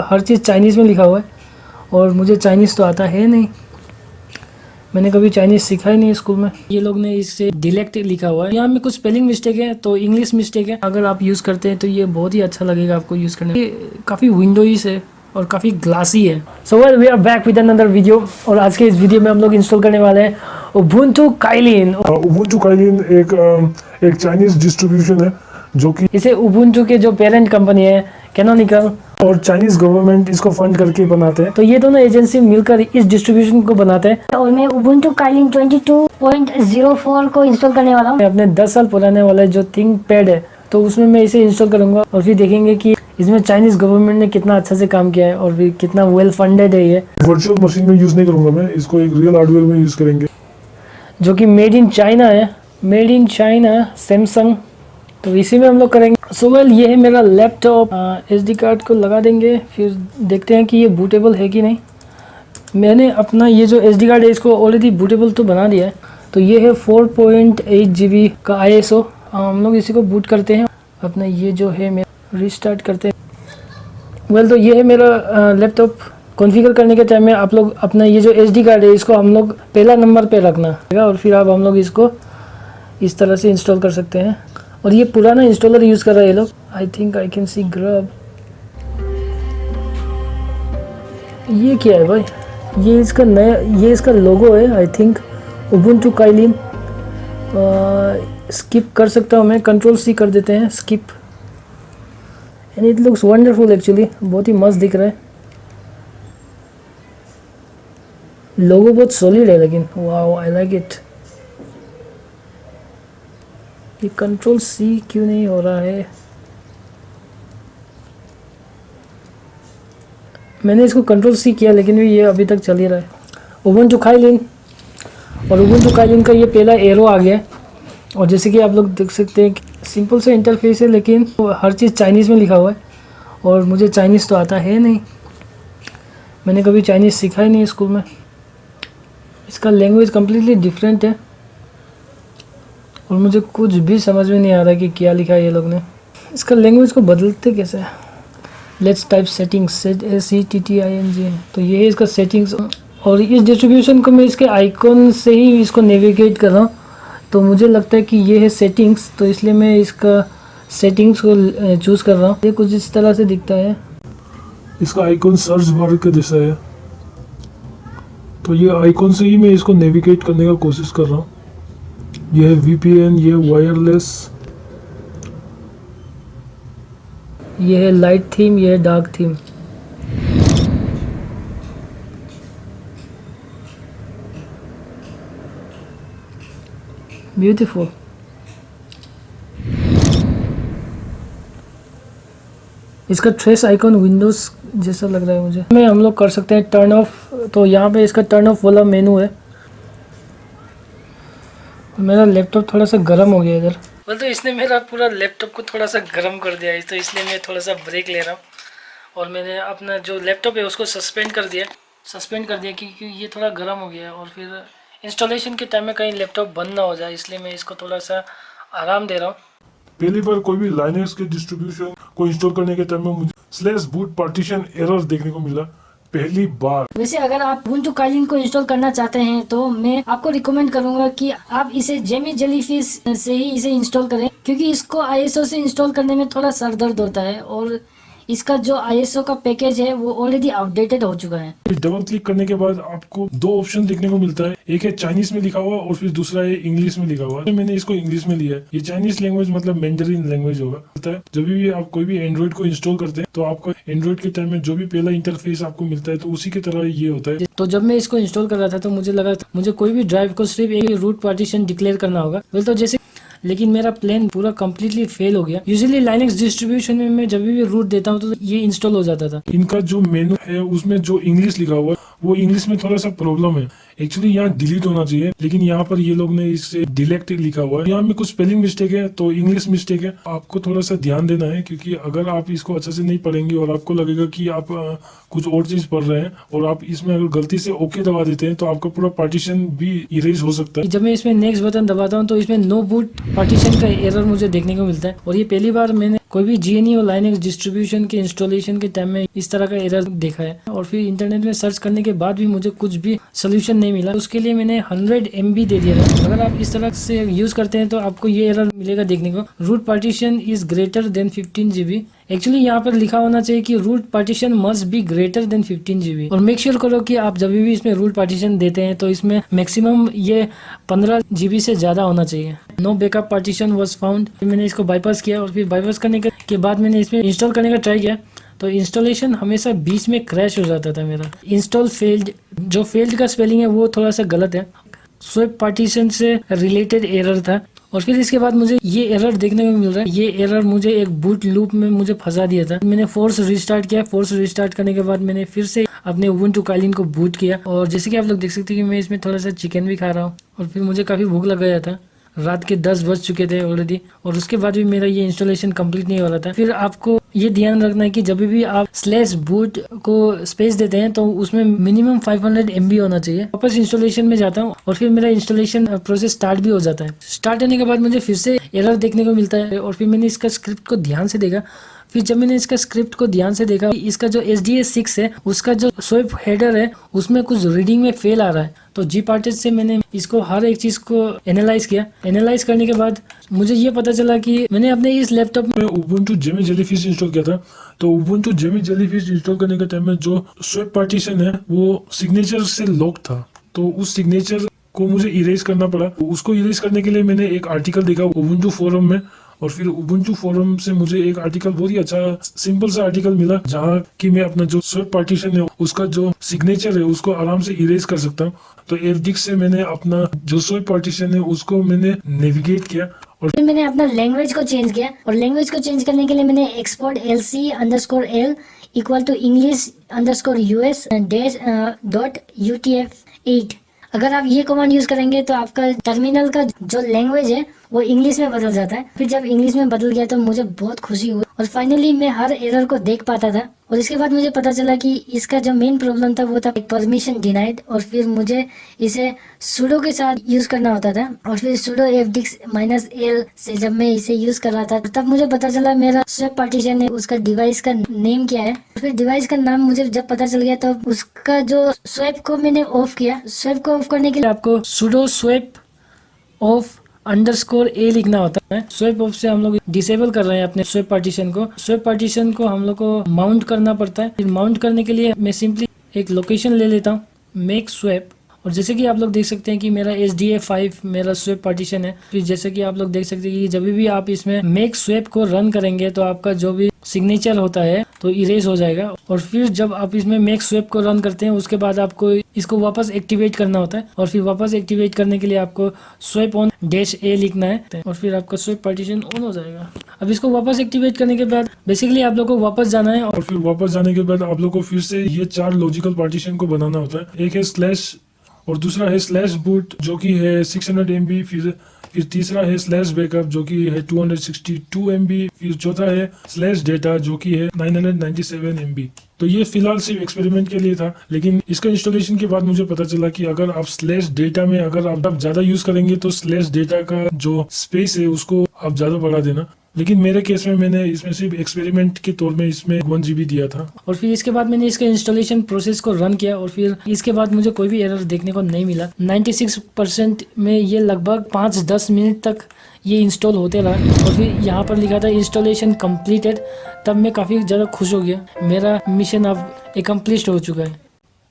हर चीज़ Chinese में लिखा हुआ है और मुझे चाइनीज़ तो आता है नहीं, मैंने कभी चाइनीज़ सीखा ही नहीं स्कूल में। ये लोग ने इससे डिलेक्ट लिखा हुआ है, यहाँ में कुछ स्पेलिंग मिस्टेक है तो इंग्लिश मिस्टेक है। अगर आप यूज़ करते हैं तो ये बहुत ही अच्छा लगेगा आपको यूज़ करने में। ये काफ़ी विंडोइस है और काफ़ी ग्लासी है। So well we are back with another video और आज के इस वीडियो में हम लोग इंस्टॉल करने वाले हैं उबुंटू काइलिन। उबुंटू काइलिन एक चाइनीज डिस्ट्रीब्यूशन है जो कि इसे उबुंटू के जो पेरेंट कंपनी है कैनोनिकल और चाइनीज गवर्नमेंट इसको फंड करके बनाते हैं। तो ये दोनों एजेंसी मिलकर इस डिस्ट्रीब्यूशन को बनाते हैं। और मैं उबुंटू काइलिन 22.04 को इंस्टॉल करने वाला हूँ। मैं अपने 10 साल पुराने वाला जो थिंक पैड है तो उसमें मैं इसे इंस्टॉल करूंगा और फिर देखेंगे कि इसमें चाइनीज गवर्नमेंट ने कितना अच्छा से काम किया है और फिर कितना वेल फंडेड है। ये वर्चुअल मशीन में यूज नहीं करूंगा मैं इसको, एक रियल हार्डवेयर में यूज करेंगे जो कि मेड इन चाइना है, मेड इन चाइना सैमसंग, तो इसी में हम लोग करेंगे। सो वेल ये है मेरा लैपटॉप। SD कार्ड को लगा देंगे, फिर देखते हैं कि ये बूटेबल है कि नहीं। मैंने अपना ये जो SD कार्ड है इसको ऑलरेडी बूटेबल तो बना दिया है। तो ये है 4.8 GB का ISO। हम लोग इसी को बूट करते हैं। अपना ये जो है मैं रिस्टार्ट करते हैं। वेल तो ये है मेरा लैपटॉप। कॉन्फ़िगर करने के टाइम में आप लोग अपना ये जो SD कार्ड है इसको हम लोग पहला नंबर पे रखना है और फिर आप हम लोग इसको इस तरह से इंस्टॉल कर सकते हैं। और ये पुराना इंस्टॉलर यूज़ कर रहा है ये लोग। आई think I can see grub. ये क्या है भाई? ये इसका नया, ये इसका लोगो है I think Ubuntu Kaelin. Skip कर सकता हूँ मैं, Ctrl+C कर देते हैं skip. And it looks wonderful actually, बहुत ही मस्त दिख रहा है। लोगो बहुत सॉलिड है लेकिन वाओ आई लाइक इट। ये Ctrl+C क्यों नहीं हो रहा है? मैंने इसको Ctrl+C किया लेकिन भी ये अभी तक चल ही रहा है। उबुंटू काइलिन, और उबुंटू काइलिन का ये पहला एरो आ गया है। और जैसे कि आप लोग देख सकते हैं सिंपल सा इंटरफेस है लेकिन हर चीज़ चाइनीज़ में लिखा हुआ है और मुझे चाइनीज़ तो आता है नहीं, मैंने कभी चाइनीज़ सीखा ही नहीं स्कूल में। इसका लैंग्वेज कम्प्लीटली डिफरेंट है और मुझे कुछ भी समझ में नहीं आ रहा कि क्या लिखा है ये लोग ने। इसका लैंग्वेज को बदलते कैसे? Let's type settings, SETTING। तो ये है इसका सेटिंग्स। और इस डिस्ट्रीब्यूशन को मैं इसके आइकॉन से ही इसको नेविगेट कर रहा हूँ, तो मुझे लगता है कि ये है सेटिंग्स, तो इसलिए मैं इसका सेटिंग्स को चूज़ कर रहा हूँ। ये कुछ इस तरह से दिखता है। इसका आइकॉन सर्च बार के जैसा है, तो ये आइकॉन से ही मैं इसको नेविगेट करने का कोशिश कर रहा हूँ। ये है VPN, ये वायरलेस, ये है लाइट थीम, ये है डार्क थीम। ब्यूटीफुल। इसका ट्रेस आइकॉन विंडोज जैसा लग रहा है मुझे। में हम लोग कर सकते हैं टर्न ऑफ, तो यहाँ पे इसका टर्न ऑफ वाला मेनू है। मेरा लैपटॉप थोड़ा सा गर्म हो गया इधर। बोल तो इसने मेरा पूरा लैपटॉप को थोड़ा सा गर्म कर दिया है, तो इसलिए मैं थोड़ा सा ब्रेक ले रहा हूँ और मैंने अपना जो लैपटॉप है उसको सस्पेंड कर दिया क्योंकि ये थोड़ा गर्म हो गया है और फिर इंस्टॉलेशन के टाइम में कहीं लैपटॉप बंद ना हो जाए, इसलिए मैं इसको थोड़ा सा आराम दे रहा हूँ। पहली बार कोई भी लाइनक्स के डिस्ट्रीब्यूशन को इंस्टॉल करने के टाइम में मुझे /boot पार्टीशन एरर देखने को मिला पहली बार। वैसे अगर आप उबुंटू काइलिन को इंस्टॉल करना चाहते हैं तो मैं आपको रिकमेंड करूंगा कि आप इसे जेमी जेलीफिश से ही इसे इंस्टॉल करें, क्योंकि इसको ISO से इंस्टॉल करने में थोड़ा सर दर्द होता है और इसका जो ISO का पैकेज है वो ऑलरेडी आउटडेटेड हो चुका है। डबल क्लिक करने के बाद आपको दो ऑप्शन देखने को मिलता है, एक है चाइनीज में लिखा हुआ और फिर दूसरा है इंग्लिश में लिखा हुआ। मैंने इसको इंग्लिश में लिया है। ये चाइनीज लैंग्वेज मतलब मैंडरिन लैंग्वेज होगा। जब भी आप कोई भी एंड्रॉइड को इंस्टॉल करते हैं तो आपको एंड्रॉइड के टाइम में जो भी पहला इंटरफेस आपको मिलता है तो उसी की तरह ये होता है। तो जब मैं इसको इंस्टॉल कर रहा था तो मुझे लगा मुझे कोई भी ड्राइव को सिर्फ एक रूट पार्टीशन डिक्लेयर करना होगा। तो जैसे लेकिन मेरा प्लान पूरा कम्प्लीटली फेल हो गया। यूजुअली लाइनक्स डिस्ट्रीब्यूशन में मैं जब भी रूट देता हूँ तो ये इंस्टॉल हो जाता था। इनका जो मेनू है उसमें जो इंग्लिश लिखा हुआ है वो इंग्लिश में थोड़ा सा प्रॉब्लम है। एक्चुअली यहाँ डिलीट होना चाहिए, लेकिन यहाँ पर ये लोग ने इससे डिलेक्ट लिखा हुआ है। यहाँ में कुछ स्पेलिंग मिस्टेक है, तो इंग्लिश मिस्टेक है, आपको थोड़ा सा ध्यान देना है, क्योंकि अगर आप इसको अच्छे से नहीं पढ़ेंगे और आपको लगेगा कि आप कुछ और चीज पढ़ रहे हैं और आप इसमें अगर गलती से ओके दबा देते हैं तो आपका पूरा पार्टीशन भी इरेज हो सकता है। जब मैं इसमें नेक्स्ट बटन दबाता हूँ तो इसमें नो बूट पार्टीशन का एरर मुझे देखने को मिलता है, और ये पहली बार मैंने कोई भी GNU और लाइनक्स डिस्ट्रीब्यूशन के इंस्टॉलेशन के टाइम में इस तरह का एरर देखा है। और फिर इंटरनेट में सर्च करने के बाद भी मुझे कुछ भी सोल्यूशन नहीं मिला, उसके लिए मैंने 100 MB दे दिया था। अगर आप इस तरह से यूज करते हैं तो आपको ये एरर मिलेगा देखने को, root partition is greater than 15 GB। Actually यहाँ पर लिखा होना चाहिए कि root partition must be greater than 15 GB। और मेक श्योर करो कि आप जब भी इसमें रूट पार्टीशन देते हैं तो इसमें मैक्सिमम ये 15 GB से ज्यादा होना चाहिए। No backup partition was found. मैंने इसको बाईपास किया और फिर बाईपास करने के बाद मैंने इसमें इंस्टॉल करने का ट्राई किया, तो इंस्टॉलेशन हमेशा बीच में क्रैश हो जाता था मेरा। इंस्टॉल फेल्ड, जो फेल्ड का स्पेलिंग है वो थोड़ा सा गलत है, स्वैप पार्टीशन से रिलेटेड एरर था। और फिर इसके बाद मुझे ये एरर देखने को मिल रहा है। ये एरर मुझे एक बूट लूप में मुझे फंसा दिया था। मैंने फोर्स रिस्टार्ट किया, फोर्स रिस्टार्ट करने के बाद मैंने फिर से अपने उबुंटू काइलिन को बूट किया, और जैसे कि आप लोग देख सकते हैं कि मैं इसमें थोड़ा सा चिकन भी खा रहा हूँ। और फिर मुझे काफ़ी भूख लग गया था, रात के 10 बज चुके थे ऑलरेडी, और उसके बाद भी मेरा ये इंस्टॉलेशन कंप्लीट नहीं हो रहा था। फिर आपको ये ध्यान रखना है कि जब भी आप /boot को स्पेस देते हैं तो उसमें मिनिमम 500 MB होना चाहिए। वापस इंस्टॉलेशन में जाता हूँ और फिर मेरा इंस्टॉलेशन प्रोसेस स्टार्ट भी हो जाता है। स्टार्ट होने के बाद मुझे फिर से एरर देखने को मिलता है, और फिर मैंने इसका स्क्रिप्ट को ध्यान से देखा। फिर जब मैंने इसका स्क्रिप्ट को ध्यान से देखा, इसका जो SDA6 है उसका जो स्वैप हेडर है उसमें कुछ रीडिंग में फेल आ रहा है। तो gpartist से मैंने इसको हर एक चीज को एनालाइज किया। एनालाइज करने के बाद मुझे ये पता चला कि मैंने अपने इस लैपटॉप में उबुंटू जेमी जेलीफिश इंस्टॉल किया था। तो उबुंटू जेमी जेलीफिश इंस्टॉल करने के टाइम में जो स्वैप पार्टीशन है वो सिग्नेचर से लॉक था, तो उस सिग्नेचर को मुझे इरेज करना पड़ा। उसको इरेज करने के लिए मैंने एक आर्टिकल देखा उबुंटू फोरम में, और फिर उबुंटू फोरम से मुझे एक आर्टिकल, बहुत ही अच्छा सिंपल सा आर्टिकल मिला, जहाँ कि मैं अपना जो स्वैप पार्टीशन है उसका जो सिग्नेचर है उसको आराम से इरेज कर सकता हूँ। तो FDix से मैंने अपना जो स्वैप पार्टीशन है उसको मैंने नेविगेट किया, और फिर मैंने अपना लैंग्वेज को चेंज किया, और लैंग्वेज को चेंज करने के लिए मैंने export LC_L equal to English_US .UTF-8। अगर आप ये कमांड यूज करेंगे तो आपका टर्मिनल का जो लैंग्वेज है वो इंग्लिश में बदल जाता है। फिर जब इंग्लिश में बदल गया तो मुझे बहुत खुशी हुई, और फाइनली मैं हर एरर को देख पाता था। और इसके बाद मुझे पता चला कि इसका जो मेन प्रॉब्लम था वो था परमिशन डिनाइड, और फिर मुझे इसे sudo के साथ यूज करना होता था। और फिर sudo fdix-l से जब मैं इसे यूज कर रहा था तब मुझे पता चला मेरा स्वैप पार्टीशन है उसका डिवाइस का नेम क्या है। फिर डिवाइस का नाम मुझे जब पता चल गया तो उसका जो स्वैप को मैंने ऑफ किया। स्वैप को ऑफ करने के लिए आपको sudo swap off _a लिखना होता है। स्वैप ऑफ से हम लोग डिसेबल कर रहे हैं अपने स्वैप पार्टीशन को। स्वैप पार्टीशन को हम लोग को माउंट करना पड़ता है। फिर माउंट करने के लिए मैं सिंपली एक लोकेशन ले लेता हूँ, मेक स्वैप, और जैसे कि आप लोग देख सकते हैं कि मेरा SDA5 मेरा स्वैप पार्टीशन है। फिर जैसे कि आप लोग देख सकते हैं कि जब भी आप इसमें मेक स्वैप को रन करेंगे तो आपका जो भी सिग्नेचर होता है तो इरेज हो जाएगा। और फिर जब आप इसमें मेक स्वैप को रन करते हैं उसके बाद आपको इसको वापस एक्टिवेट करना होता है, और फिर वापस एक्टिवेट करने के लिए आपको स्वैप ऑन -a लिखना है, और फिर आपका स्वैप पार्टीशन ऑन हो जाएगा। अब इसको वापस एक्टिवेट करने के बाद बेसिकली आप लोग को वापस जाना है, और फिर वापस जाने के बाद आप लोग को फिर से ये 4 लॉजिकल पार्टीशन को बनाना होता है। एक है स्लैश, और दूसरा है /boot जो कि है 600 MB, फिर तीसरा है /backup जो कि है 262 MB, फिर चौथा है /data जो कि है 997 MB। तो ये फिलहाल सिर्फ एक्सपेरिमेंट के लिए था, लेकिन इसका इंस्टॉलेशन के बाद मुझे पता चला कि अगर आप /data में अगर आप ज्यादा यूज करेंगे तो /data का जो स्पेस है उसको आप ज्यादा बढ़ा देना। लेकिन मेरे केस में मैंने इसमें सिर्फ एक्सपेरिमेंट के तौर में इसमें 1 GB दिया था। और फिर इसके बाद मैंने इसका इंस्टॉलेशन प्रोसेस को रन किया, और फिर इसके बाद मुझे कोई भी एरर देखने को नहीं मिला। 96% में ये लगभग 5-10 मिनट तक ये इंस्टॉल होते रहा, और फिर यहाँ पर लिखा था इंस्टॉलेशन कंप्लीटेड। तब मैं काफ़ी ज़्यादा खुश हो गया, मेरा मिशन अब एकम्प्लिश्ड हो चुका है।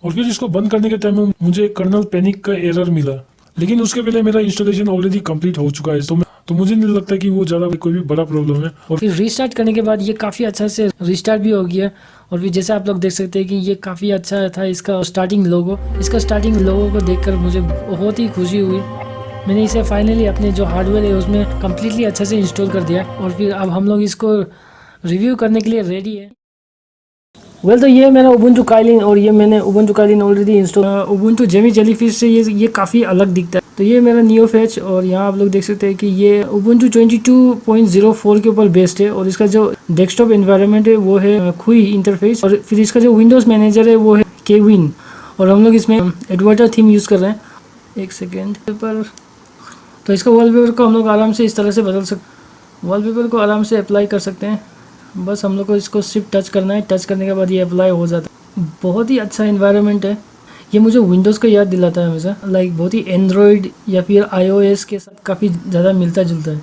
और फिर इसको बंद करने के टाइम में मुझे कर्नल पैनिक का एरर मिला, लेकिन उसके पहले मेरा इंस्टॉलेशन ऑलरेडी कंप्लीट हो चुका है, तो मुझे नहीं लगता कि वो ज़्यादा कोई भी बड़ा प्रॉब्लम है। और फिर रीस्टार्ट करने के बाद ये काफ़ी अच्छा से रीस्टार्ट भी हो गया। और फिर जैसे आप लोग देख सकते हैं कि ये काफ़ी अच्छा था इसका स्टार्टिंग लोगो। इसका स्टार्टिंग लोगो को देखकर मुझे बहुत ही खुशी हुई। मैंने इसे फाइनली अपने जो हार्डवेयर है उसमें कम्प्लीटली अच्छा से इंस्टॉल कर दिया, और फिर अब हम लोग इसको रिव्यू करने के लिए रेडी है। वेल तो ये मेरा उबुंटू काइलिन और ये मैंने Ubuntu Kaelin already install. Ubuntu Jamie jellyfish से ये काफ़ी अलग दिखता है। तो ये मेरा नियोफेच और यहाँ आप लोग देख सकते हैं कि ये उबुंटू 22.04 के ऊपर बेस्ड है और इसका जो डेस्कटॉप एनवायरनमेंट है वो है खुई इंटरफेस और फिर इसका जो विंडोज़ मैनेजर है वो है केविन और हम लोग इसमें एडवर्टर थीम यूज़ कर रहे हैं। एक सेकेंड पर तो इसका वॉलपेपर को हम लोग आराम से इस तरह से बदल सकते, वॉलपेपर को आराम से अप्लाई कर सकते हैं। बस हम लोग को इसको सिर्फ टच करना है, टच करने के बाद ये अप्लाई हो जाता है। बहुत ही अच्छा एनवायरनमेंट है। ये मुझे विंडोज़ का याद दिलाता है हमेशा, लाइक बहुत ही एंड्रॉयड या फिर iOS के साथ काफ़ी ज़्यादा मिलता जुलता है।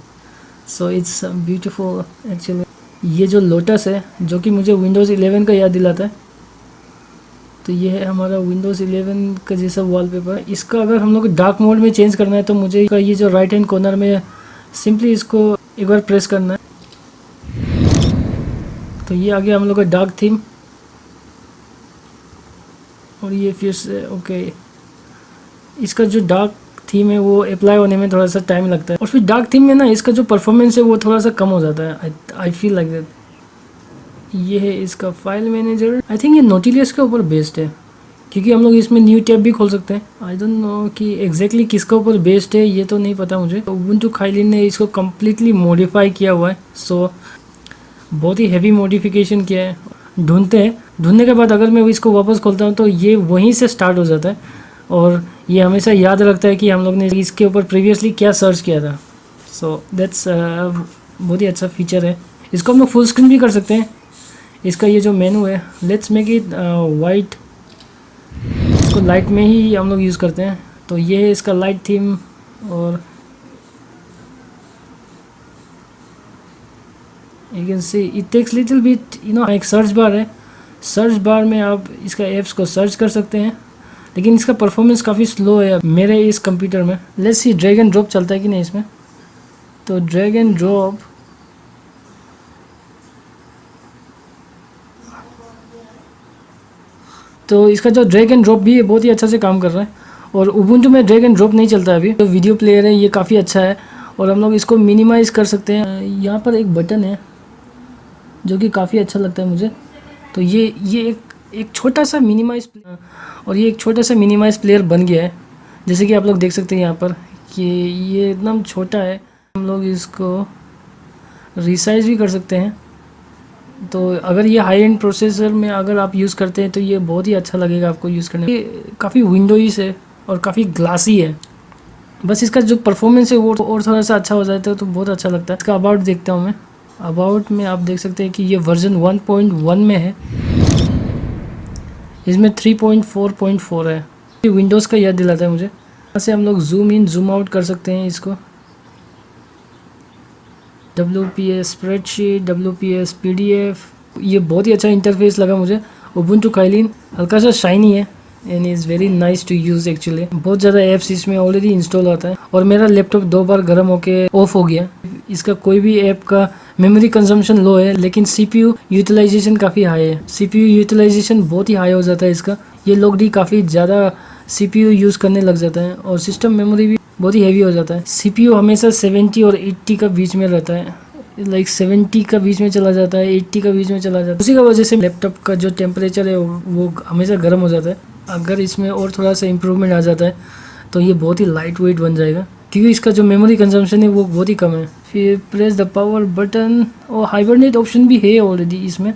So it's beautiful actually. ये जो लोटस है जो कि मुझे विंडोज़ 11 का याद दिलाता है, तो ये है हमारा विंडोज़ 11 का जैसा वॉलपेपर। इसका अगर हम लोग डार्क मोड में चेंज करना है तो मुझे ये जो राइट हैंड कॉर्नर में सिंपली इसको एक बार प्रेस करना है, तो ये आ गया हम लोग का डार्क थीम। और ये फिर से ओके, इसका जो डार्क थीम है वो अप्लाई होने में थोड़ा सा टाइम लगता है और फिर डार्क थीम में ना इसका जो परफॉर्मेंस है वो थोड़ा सा कम हो जाता है। I feel like that. ये है इसका फाइल मैनेजर। आई थिंक ये नोटिलियस के ऊपर बेस्ड है क्योंकि हम लोग इसमें न्यू टैब भी खोल सकते हैं। आई डोंट नो कि एग्जैक्टली किसके ऊपर बेस्ड है, ये तो नहीं पता मुझे। उबुंटू काइलिन ने इसको कम्प्लीटली मॉडिफाई किया हुआ है। सो बहुत ही हैवी मॉडिफिकेशन किया है। ढूंढने के बाद अगर मैं इसको वापस खोलता हूँ तो ये वहीं से स्टार्ट हो जाता है और ये हमेशा याद रखता है कि हम लोग ने इसके ऊपर प्रीवियसली क्या सर्च किया था। सो दैट्स बहुत ही अच्छा फीचर है। इसको हम लोग फुल स्क्रीन भी कर सकते हैं। इसका ये जो मेनू है, लेट्स मेक इट वाइट। इसको लाइट में ही हम लोग यूज़ करते हैं। तो ये है इसका लाइट थीम। और you can see it takes little bit, एक सर्च बार है। सर्च बार में आप इसका ऐप्स को सर्च कर सकते हैं, लेकिन इसका परफॉर्मेंस काफ़ी स्लो है मेरे इस कंप्यूटर में। Let's see drag and drop चलता है कि नहीं इसमें। तो ड्रैग एंड ड्रॉप, तो इसका जो ड्रैग एंड ड्रॉप भी है बहुत ही अच्छा से काम कर रहा है। और उबुंटू में ड्रैग एंड ड्रॉप नहीं चलता है अभी। तो वीडियो प्लेयर है ये काफ़ी अच्छा है और हम लोग इसको मिनिमाइज़ कर सकते हैं। यहाँ पर एक बटन है जो कि काफ़ी अच्छा लगता है मुझे। तो ये एक छोटा सा मिनिमाइज, और ये एक छोटा सा मिनिमाइज प्लेयर बन गया है। जैसे कि आप लोग देख सकते हैं यहाँ पर कि ये एकदम छोटा है। हम लोग इसको रिसाइज भी कर सकते हैं। तो अगर ये हाई एंड प्रोसेसर में अगर आप यूज़ करते हैं तो ये बहुत ही अच्छा लगेगा आपको यूज़ करने में। ये काफ़ी विंडोइश है और काफ़ी ग्लासी है। बस इसका जो परफॉर्मेंस है वो और थोड़ा सा अच्छा हो जाता है तो बहुत अच्छा लगता है। इसका अबाउट देखता हूँ मैं। अबाउट में आप देख सकते हैं कि ये वर्जन 1.1 में है। इसमें 3.4.4 है। ये विंडोज़ का याद दिलाता है मुझे। यहाँ से हम लोग जूम इन जूम आउट कर सकते हैं इसको। WPS स्प्रेडशीट, WPS PDF, ये बहुत ही अच्छा इंटरफेस लगा मुझे। उबुंटू काइलिन हल्का सा शाइनी है and is very nice to use actually. बहुत ज़्यादा ऐप्स इसमें ऑलरेडी इंस्टॉल होता है और मेरा लैपटॉप 2 बार गर्म होके ऑफ हो गया। इसका कोई भी ऐप का मेमोरी कंजम्पशन लो है लेकिन CPU यूटिलाइजेशन काफ़ी हाई है। CPU यूटिलाइजेशन बहुत ही हाई हो जाता है इसका। ये लोग भी काफ़ी ज़्यादा CPU यूज़ करने लग जाता है और सिस्टम मेमोरी भी बहुत ही हैवी हो जाता है। CPU हमेशा 70 और 80 का बीच में रहता है, लाइक 70 का बीच में चला जाता है, 80 का बीच में चला जाता है। उसी का वजह से लैपटॉप का जो टेम्परेचर है वो हमेशा गर्म हो जाता है। अगर इसमें और थोड़ा सा इम्प्रूवमेंट आ जाता है तो ये बहुत ही लाइट वेट बन जाएगा क्योंकि इसका जो मेमोरी कंजम्पशन है वो बहुत ही कम है। फिर प्रेस द पावर बटन और हाइबरनेट ऑप्शन भी है ऑलरेडी इसमें।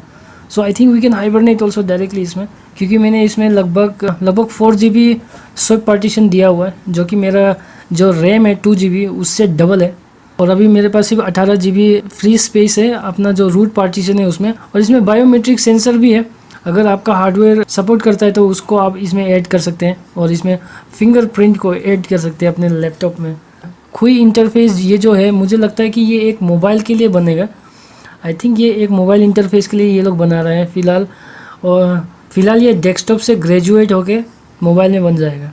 So I think we can hibernate also directly इसमें, क्योंकि मैंने इसमें लगभग 4 GB स्वैप पार्टीशन दिया हुआ है, जो कि मेरा जो रैम है 2 GB उससे डबल है। और अभी मेरे पास सिर्फ 18 GB फ्री स्पेस है अपना जो रूट पार्टीशन है उसमें। और इसमें बायोमेट्रिक सेंसर भी है। अगर आपका हार्डवेयर सपोर्ट करता है तो उसको आप इसमें ऐड कर सकते हैं और इसमें फिंगरप्रिंट को ऐड कर सकते हैं अपने लैपटॉप में। खुई इंटरफेस ये जो है मुझे लगता है कि ये एक मोबाइल के लिए बनेगा। आई थिंक ये एक मोबाइल इंटरफेस के लिए ये लोग बना रहे हैं फ़िलहाल। और फिलहाल ये डेस्कटॉप से ग्रेजुएट होके मोबाइल में बन जाएगा।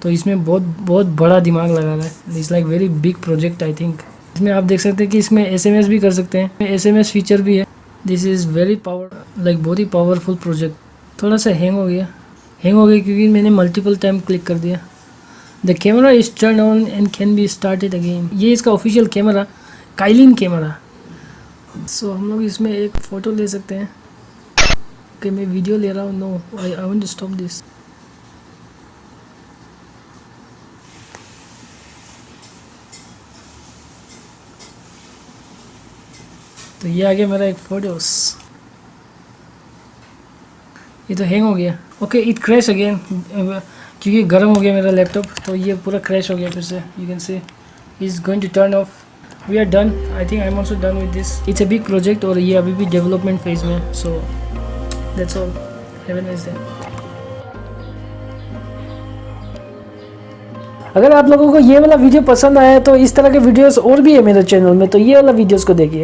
तो इसमें बहुत बड़ा दिमाग लगा रहा है। It's like very big project I think. इसमें आप देख सकते हैं कि इसमें SMS भी कर सकते हैं। SMS फीचर भी है। दिस इज़ वेरी बहुत ही पावरफुल प्रोजेक्ट। थोड़ा सा हैंग हो गया क्योंकि मैंने मल्टीपल टाइम क्लिक कर दिया। The camera is turn on and can be started again. ये इसका ऑफिशियल कैमरा, काइलिन कैमरा। सो हम लोग इसमें एक फ़ोटो ले सकते हैं। ओके मैं वीडियो ले रहा हूँ. No I want to stop this. तो ये आ गया मेरा एक फोटोस. ये तो हैंग हो गया. ओके इट क्रैश अगेन क्योंकि गर्म हो गया मेरा लैपटॉप. तो ये पूरा क्रैश हो गया फिर से. You can see is going to turn off. We are done. I think I am also done with this. It's a big project और ये अभी भी डेवलपमेंट फेज में है. So that's all. Have a nice day. अगर आप लोगों को ये वाला वीडियो पसंद आया तो इस तरह के वीडियोस और भी है मेरे चैनल में, तो ये वाला वीडियोस को देखिए.